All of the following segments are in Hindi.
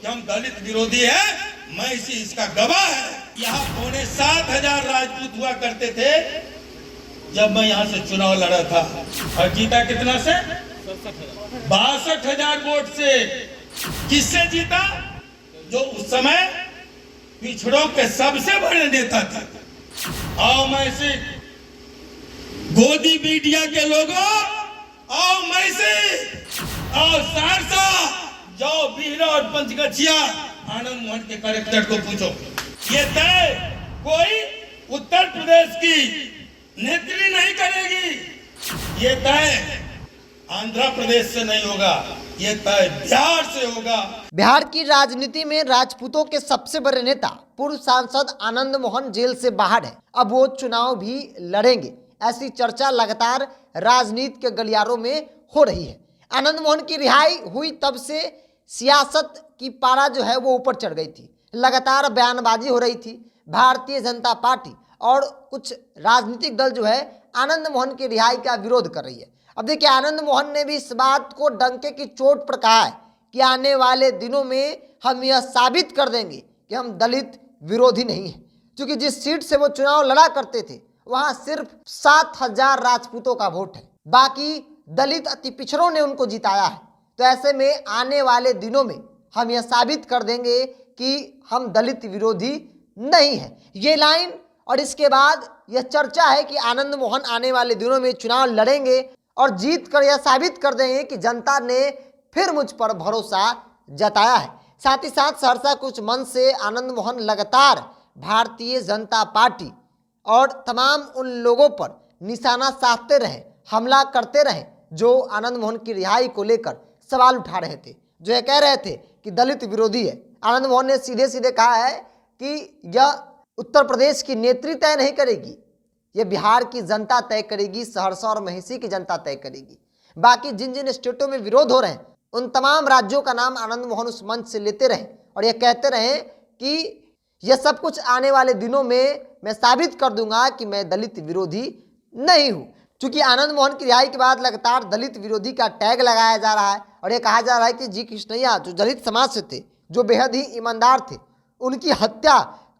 कि हम दलित विरोधी हैं, मैं इसका गवाह है। यहाँ 7,500 राजपूत हुआ करते थे जब मैं यहाँ से चुनाव लड़ा था, और जीता कितना से? 62,000 वोट से। किससे जीता? जो उस समय पिछड़ों के सबसे बड़े नेता थे। आओ मैं से गोदी मीडिया के लोगों, आओ मैं से, आओ सहरसा जाओ, बिहरा और पंचगछिया आनंद मोहन के कैरेक्टर को पूछो। ये तय कोई उत्तर प्रदेश की नेत्री नहीं करेगी, ये तय आंध्र प्रदेश से नहीं होगा, ये तय बिहार से होगा। बिहार की राजनीति में राजपूतों के सबसे बड़े नेता पूर्व सांसद आनंद मोहन जेल से बाहर है। अब वो चुनाव भी लड़ेंगे, ऐसी चर्चा लगातार राजनीति के गलियारों में हो रही है। आनंद मोहन की रिहाई हुई तब से सियासत की पारा जो है वो ऊपर चढ़ गई थी। लगातार बयानबाजी हो रही थी। भारतीय जनता पार्टी और कुछ राजनीतिक दल जो है आनंद मोहन की रिहाई का विरोध कर रही है। अब देखिए, आनंद मोहन ने भी इस बात को डंके की चोट पर कहा है कि आने वाले दिनों में हम यह साबित कर देंगे कि हम दलित विरोधी नहीं हैं, क्योंकि जिस सीट से वो चुनाव लड़ा करते थे वहां सिर्फ 7,000 राजपूतों का वोट है, बाकी दलित अति पिछड़ों ने उनको जिताया है। तो ऐसे में आने वाले दिनों में हम यह साबित कर देंगे कि हम दलित विरोधी नहीं हैं, ये लाइन। और इसके बाद यह चर्चा है कि आनंद मोहन आने वाले दिनों में चुनाव लड़ेंगे और जीत कर यह साबित कर देंगे कि जनता ने फिर मुझ पर भरोसा जताया है। साथ ही साथ सहरसा कुछ मंच से आनंद मोहन लगातार भारतीय जनता पार्टी और तमाम उन लोगों पर निशाना साधते रहे, हमला करते रहे जो आनंद मोहन की रिहाई को लेकर सवाल उठा रहे थे, जो ये कह रहे थे कि दलित विरोधी है। आनंद मोहन ने सीधे सीधे कहा है कि यह उत्तर प्रदेश की नेत्री तय नहीं करेगी, ये बिहार की जनता तय करेगी, सहरसा और महिषी की जनता तय करेगी। बाकी जिन जिन स्टेटों में विरोध हो रहे हैं उन तमाम राज्यों का नाम आनंद मोहन उस मंच से लेते रहे और ये कहते रहे कि यह सब कुछ आने वाले दिनों में मैं साबित कर दूंगा कि मैं दलित विरोधी नहीं हूं। क्योंकि आनंद मोहन की रिहाई के बाद लगातार दलित विरोधी का टैग लगाया जा रहा है और ये कहा जा रहा है कि जी कृष्णैया जो दलित समाज से थे, जो बेहद ही ईमानदार थे, उनकी हत्या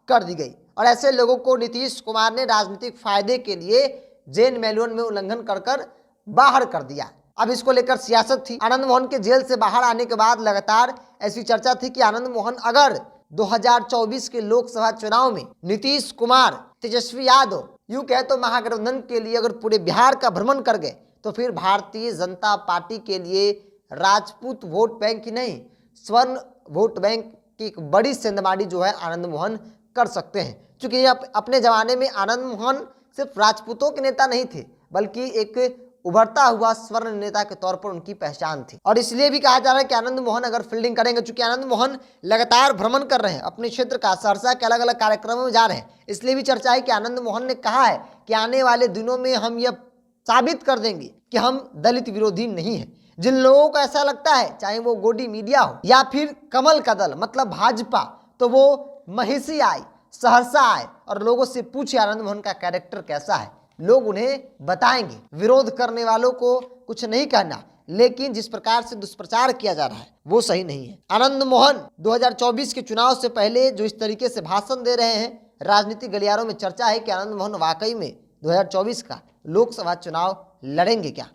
कर दी गई। और ऐसे लोगों को नीतीश कुमार ने राजनीतिक फायदे के लिए जेल मेलून में उल्लंघन कर बाहर कर दिया। अब इसको लेकर सियासत थी। आनंद मोहन के जेल से बाहर आने के बाद लगातार ऐसी चर्चा थी कि आनंद मोहन अगर 2024 के लोकसभा चुनाव में नीतीश कुमार, तेजस्वी यादव, यूं कहे तो महागठबंधन के लिए अगर पूरे बिहार का भ्रमण कर गए तो फिर भारतीय जनता पार्टी के लिए राजपूत वोट बैंक ही नहीं, स्वर्ण वोट बैंक की एक बड़ी सेंधमारी जो है आनंद मोहन कर सकते हैं। क्योंकि अपने जमाने में आनंद मोहन सिर्फ राजपूतों के नेता नहीं थे, बल्कि एक उभरता हुआ स्वर्ण नेता के तौर पर उनकी पहचान थी। और इसलिए भी कहा जा रहा है कि आनंद मोहन अगर फील्डिंग करेंगे, चूंकि आनंद मोहन लगातार भ्रमण कर रहे हैं अपने क्षेत्र का, सहरसा के अलग अलग कार्यक्रमों में जा रहे हैं, इसलिए भी चर्चा है कि आनंद मोहन ने कहा है कि आने वाले दिनों में हम यह साबित कर देंगे कि हम दलित विरोधी नहीं है। जिन लोगों को ऐसा लगता है, चाहे वो गोदी मीडिया हो या फिर कमल का दल मतलब भाजपा, तो वो महिषी आए, सहरसा आए और लोगों से पूछे आनंद मोहन का कैरेक्टर कैसा है, लोग उन्हें बताएंगे। विरोध करने वालों को कुछ नहीं कहना, लेकिन जिस प्रकार से दुष्प्रचार किया जा रहा है वो सही नहीं है। आनंद मोहन 2024 के चुनाव से पहले जो इस तरीके से भाषण दे रहे हैं, राजनीतिक गलियारों में चर्चा है कि आनंद मोहन वाकई में 2024 का लोकसभा चुनाव लड़ेंगे क्या।